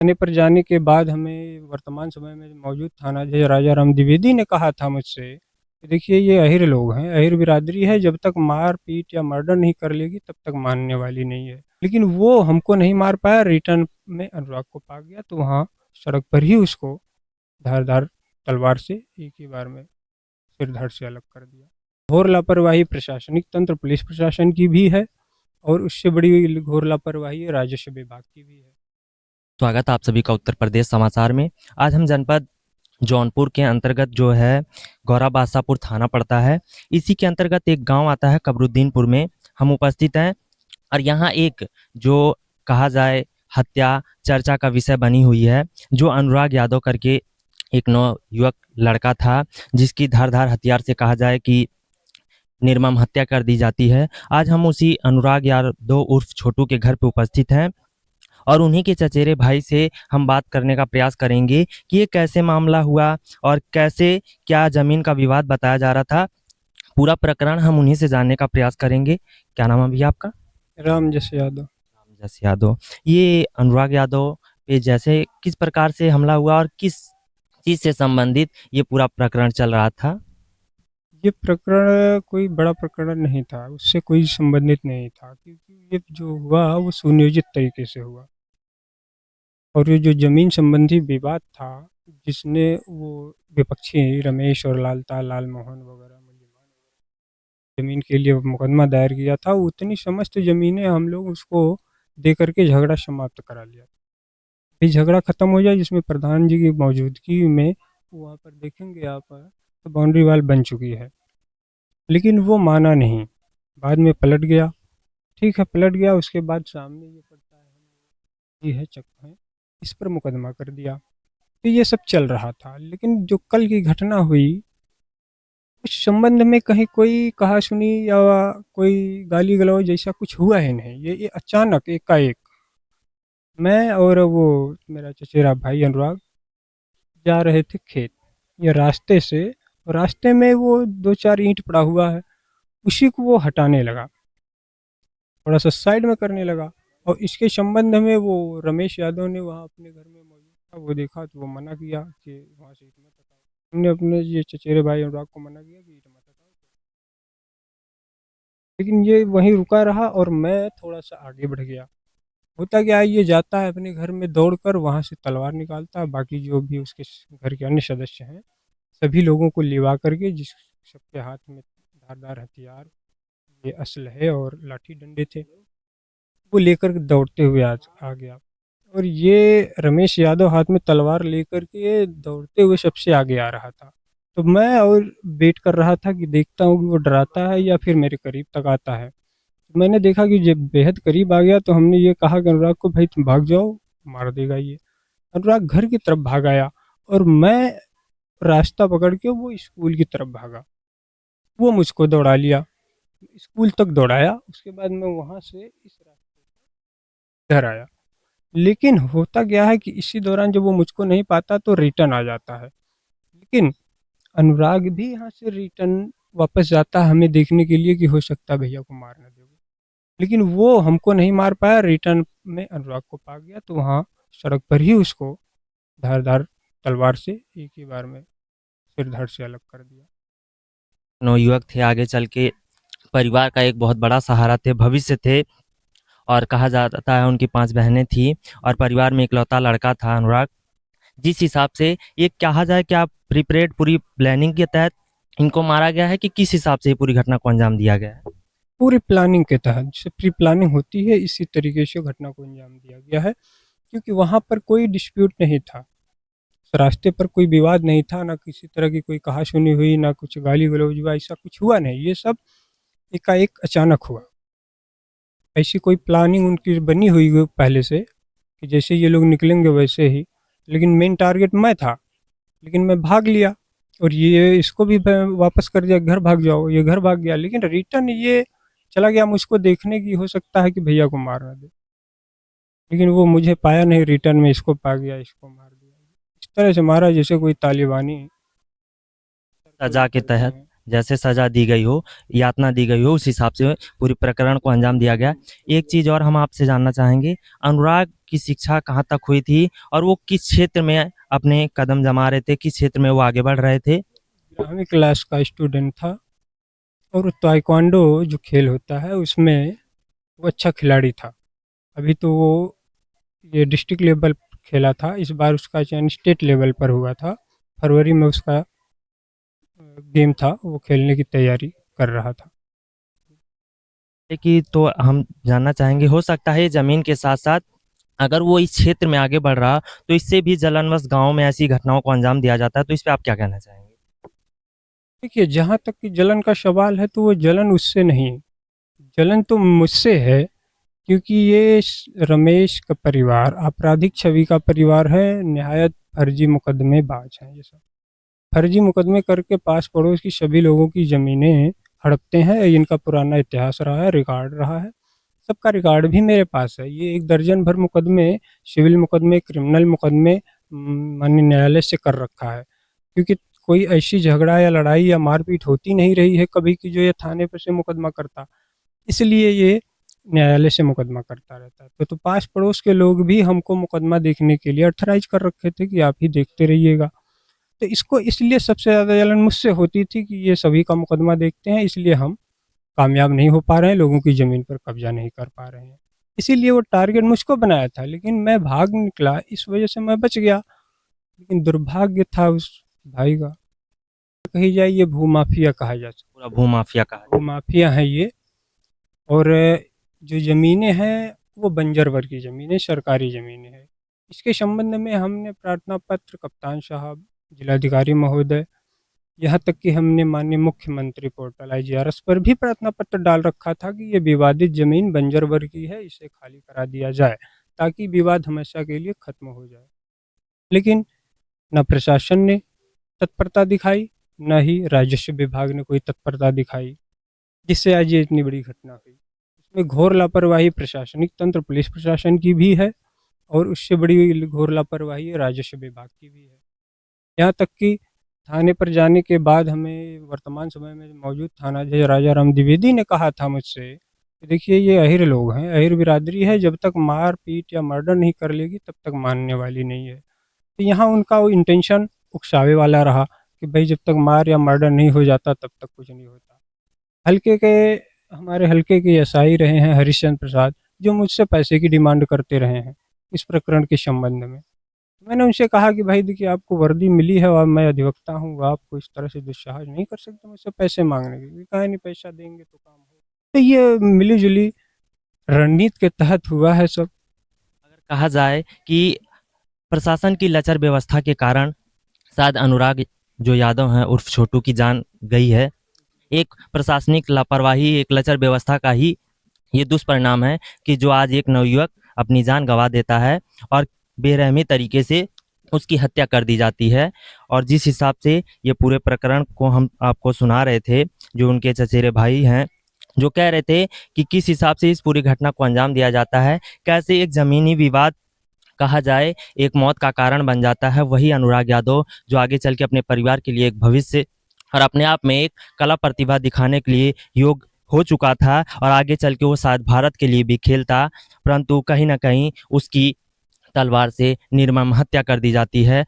थाने पर जाने के बाद हमें वर्तमान समय में मौजूद थानाध्यक्ष राजा राम द्विवेदी ने कहा था मुझसे कि देखिए ये अहिर लोग हैं, अहिर बिरादरी है, जब तक मार पीट या मर्डर नहीं कर लेगी तब तक मानने वाली नहीं है। लेकिन वो हमको नहीं मार पाया, रिटर्न में अनुराग को पा गया तो वहाँ सड़क पर ही उसको धारदार तलवार से एक ही बार में सिर धड़ से अलग कर दिया। घोर लापरवाही प्रशासनिक तंत्र पुलिस प्रशासन की भी है और उससे बड़ी घोर लापरवाही राजस्व विभाग की भी है। स्वागत है आप सभी का उत्तर प्रदेश समाचार में। आज हम जनपद जौनपुर के अंतर्गत जो है गौरा बादशाहपुर थाना पड़ता है, इसी के अंतर्गत एक गांव आता है कबरुद्दीनपुर में हम उपस्थित हैं। और यहाँ एक जो कहा जाए हत्या चर्चा का विषय बनी हुई है, जो अनुराग यादव करके एक नवयुवक लड़का था जिसकी धारदार हथियार से कहा जाए कि निर्मम हत्या कर दी जाती है। आज हम उसी अनुराग यादव उर्फ छोटू के घर पे उपस्थित हैं और उन्हीं के चचेरे भाई से हम बात करने का प्रयास करेंगे कि ये कैसे मामला हुआ और कैसे क्या ज़मीन का विवाद बताया जा रहा था। पूरा प्रकरण हम उन्हीं से जानने का प्रयास करेंगे। क्या नाम है भैया आपका? राम जस यादव। रामजस यादव। ये अनुराग यादव पे जैसे किस प्रकार से हमला हुआ और किस चीज़ से संबंधित ये पूरा प्रकरण चल रहा था? ये प्रकरण कोई बड़ा प्रकरण नहीं था, उससे कोई संबंधित नहीं था, क्योंकि ये जो हुआ वो सुनियोजित तरीके से हुआ। और ये जो ज़मीन संबंधी विवाद था, जिसने वो विपक्षी रमेश और लाल मोहन वगैरह ज़मीन के लिए मुकदमा दायर किया था, उतनी समस्त ज़मीनें हम लोग उसको दे करके झगड़ा समाप्त करा लिया। ये झगड़ा ख़त्म हो जाए जिसमें प्रधान जी की मौजूदगी में वहाँ पर देखेंगे आप तो बाउंड्री वॉल बन चुकी है, लेकिन वो माना नहीं, बाद में पलट गया। ठीक है, पलट गया, उसके बाद सामने ये पड़ता है, ये है चक्का है, इस पर मुकदमा कर दिया। तो ये सब चल रहा था, लेकिन जो कल की घटना हुई उस संबंध में कहीं कोई कहा सुनी या कोई गाली गलौज जैसा कुछ हुआ ही नहीं। ये अचानक एकाएक मैं और वो मेरा चचेरा भाई अनुराग जा रहे थे खेत, ये रास्ते से, रास्ते में वो दो चार ईंट पड़ा हुआ है, उसी को वो हटाने लगा, थोड़ा सा साइड में करने लगा। और इसके संबंध में वो रमेश यादव ने वहाँ अपने घर में मौजूद था, वो देखा तो वो मना किया कि वहाँ से ईंट मत हटाओ। हमने अपने ये चचेरे भाई अनुराग को मना किया कि ईंट मत हटाओ, लेकिन ये वहीं रुका रहा और मैं थोड़ा सा आगे बढ़ गया। होता क्या है, ये जाता है अपने घर में दौड़कर, वहाँ से तलवार निकालता है, बाकी जो भी उसके घर के अन्य सदस्य हैं सभी लोगों को लिवा करके, जिस सबके हाथ में धारदार हथियार, ये असलहे और लाठी डंडे थे, वो लेकर दौड़ते हुए आ गया। और ये रमेश यादव हाथ में तलवार लेकर के दौड़ते हुए सबसे आगे आ रहा था। तो मैं और वेट कर रहा था कि देखता हूँ कि वो डराता है या फिर मेरे करीब तक आता है। तो मैंने देखा कि जब बेहद करीब आ गया तो हमने ये कहा कि अनुराग को, भाई तुम भाग जाओ, मार देगा ये। अनुराग घर की तरफ भाग आया और मैं रास्ता पकड़ के वो स्कूल की तरफ भागा। वो मुझको दौड़ा लिया, स्कूल तक दौड़ाया, उसके बाद मैं वहाँ से इस रास्ते से घर आया। लेकिन होता क्या है कि इसी दौरान जब वो मुझको नहीं पाता तो रिटर्न आ जाता है, लेकिन अनुराग भी यहाँ से रिटर्न वापस जाता है हमें देखने के लिए कि हो सकता है भैया को मार ना दे। लेकिन वो हमको नहीं मार पाया, रिटर्न में अनुराग को पा गया तो वहाँ सड़क पर ही उसको धारदार तलवार से एक ही बार में सिर धड़ से अलग कर दिया। नवयुवक थे, आगे चल के परिवार का एक बहुत बड़ा सहारा थे, भविष्य थे। और कहा जाता है उनकी 5 बहनें थीं और परिवार में इकलौता लड़का था अनुराग। जिस हिसाब से ये कहा जाए, क्या प्रिपरेड पूरी प्लानिंग के तहत इनको मारा गया है कि किस हिसाब से ये पूरी घटना को अंजाम दिया गया है? पूरी प्लानिंग के तहत, जैसे प्री प्लानिंग होती है इसी तरीके से घटना को अंजाम दिया गया है, क्योंकि वहाँ पर कोई डिस्प्यूट नहीं था, रास्ते पर कोई विवाद नहीं था, ना किसी तरह की कोई कहा-सुनी हुई, ना कुछ गाली-गलौज हुआ, ऐसा कुछ हुआ नहीं। ये सब एकाएक अचानक हुआ। ऐसी कोई प्लानिंग उनकी बनी हुई हो पहले से कि जैसे ये लोग निकलेंगे वैसे ही, लेकिन मेन टारगेट मैं था, लेकिन मैं भाग लिया और ये इसको भी वापस कर दिया, घर भाग जाओ, ये घर भाग गया, लेकिन रिटर्न ये चला गया मुझको देखने की, हो सकता है कि भैया को मार ना दे, लेकिन वो मुझे पाया नहीं, रिटर्न में इसको पा गया, इसको मार दिया। इस तरह से मारा जैसे कोई तालिबानी सर को सजा ये के करते तहत हैं। जैसे सजा दी गई हो, यातना दी गई हो, उस हिसाब से पूरी प्रकरण को अंजाम दिया गया। एक चीज़ और हम आपसे जानना चाहेंगे, अनुराग की शिक्षा कहाँ तक हुई थी और वो किस क्षेत्र में अपने कदम जमा रहे थे, किस क्षेत्र में वो आगे बढ़ रहे थे? 11वीं क्लास का स्टूडेंट था और ताइक्वांडो जो खेल होता है उसमें वो अच्छा खिलाड़ी था। अभी तो वो ये डिस्ट्रिक्ट लेवल खेला था, इस बार उसका चयन स्टेट लेवल पर हुआ था। फरवरी में उसका गेम था, वो खेलने की तैयारी कर रहा था। कि तो हम जानना चाहेंगे, हो सकता है ज़मीन के साथ-साथ अगर वो इस क्षेत्र में आगे बढ़ रहा, तो इससे भी जलनवश गाँव में ऐसी घटनाओं को अंजाम दिया जाता है, तो इस पे आप क्या कहना चाहेंगे? देखिए, जहाँ तक कि जलन का सवाल है तो वो जलन उससे नहीं, जलन तो मुझसे है, क्योंकि ये रमेश का परिवार आपराधिक छवि का परिवार है, निहायत फर्जी मुकदमेबाज हैं ये सब। फर्जी मुकदमे करके पास पड़ोस की सभी लोगों की ज़मीनें हड़पते हैं। इनका पुराना इतिहास रहा है, रिकॉर्ड रहा है, सबका रिकॉर्ड भी मेरे पास है। ये एक दर्जन भर मुकदमे, सिविल मुकदमे, क्रिमिनल मुकदमे माननीय न्यायालय से कर रखा है, क्योंकि कोई ऐसी झगड़ा या लड़ाई या मारपीट होती नहीं रही है कभी कि जो ये थाने पर से मुकदमा करता, इसलिए ये न्यायालय से मुकदमा करता रहता है। तो पास पड़ोस के लोग भी हमको मुकदमा देखने के लिए अथराइज कर रखे थे कि आप ही देखते रहिएगा। तो इसको इसलिए सबसे ज़्यादा जलन मुझसे होती थी कि ये सभी का मुकदमा देखते हैं, इसलिए हम कामयाब नहीं हो पा रहे हैं, लोगों की ज़मीन पर कब्जा नहीं कर पा रहे हैं। इसीलिए वो टारगेट मुझको बनाया था, लेकिन मैं भाग निकला, इस वजह से मैं बच गया। लेकिन दुर्भाग्य था उस भाई का, कही जाए ये भूमाफिया कहा जा सकता पूरा भूमाफिया का है, भूमाफिया है ये। और जो ज़मीनें हैं वो बंजर वर्ग की ज़मीनें, सरकारी ज़मीनें हैं। इसके संबंध में हमने प्रार्थना पत्र कप्तान साहब, जिलाधिकारी महोदय, यहाँ तक कि हमने माननीय मुख्यमंत्री पोर्टल IGRS पर भी प्रार्थना पत्र डाल रखा था कि ये विवादित ज़मीन बंजर वर्ग की है, इसे खाली करा दिया जाए ताकि विवाद हमेशा के लिए खत्म हो जाए। लेकिन न प्रशासन ने तत्परता दिखाई, न ही राजस्व विभाग ने कोई तत्परता दिखाई, जिससे आज ये इतनी बड़ी घटना हुई। इसमें घोर लापरवाही प्रशासनिक तंत्र, पुलिस प्रशासन की भी है, और उससे बड़ी घोर लापरवाही राजस्व विभाग की भी है। यहाँ तक कि थाने पर जाने के बाद हमें वर्तमान समय में मौजूद थानाध्यक्ष राजा राम द्विवेदी ने कहा था मुझसे कि देखिए ये अहिर लोग हैं, अहिर बिरादरी है, जब तक मार पीट या मर्डर नहीं कर लेगी तब तक मानने वाली नहीं है। तो यहाँ उनका वो इंटेंशन उकसावे वाला रहा कि भाई जब तक मार या मर्डर नहीं हो जाता तब तक कुछ नहीं होता। हल्के के हमारे हल्के के एसआई रहे हैं हरिश्चंद्र प्रसाद, जो मुझसे पैसे की डिमांड करते रहे हैं इस प्रकरण के संबंध में। मैंने उनसे कहा कि भाई देखिए आपको वर्दी मिली है और मैं अधिवक्ता हूँ, आपको इस तरह से दुस्साहस नहीं कर सकते मुझसे पैसे मांगने की। कहा नहीं, पैसा देंगे तो काम हो। तो ये मिली जुली रणनीति के तहत हुआ है सब। अगर कहा जाए कि प्रशासन की लचर व्यवस्था के कारण शायद अनुराग जो यादव हैं उर्फ छोटू की जान गई है। एक प्रशासनिक लापरवाही, एक लचर व्यवस्था का ही ये दुष्परिणाम है कि जो आज एक नवयुवक अपनी जान गंवा देता है और बेरहमी तरीके से उसकी हत्या कर दी जाती है। और जिस हिसाब से ये पूरे प्रकरण को हम आपको सुना रहे थे, जो उनके चचेरे भाई हैं, जो कह रहे थे कि किस हिसाब से इस पूरी घटना को अंजाम दिया जाता है, कैसे एक ज़मीनी विवाद कहा जाए एक मौत का कारण बन जाता है। वही अनुराग यादव जो आगे चल के अपने परिवार के लिए एक भविष्य और अपने आप में एक कला प्रतिभा दिखाने के लिए योग्य हो चुका था और आगे चल के वो शायद भारत के लिए भी खेलता, परंतु कहीं न कहीं उसकी तलवार से निर्मम हत्या कर दी जाती है।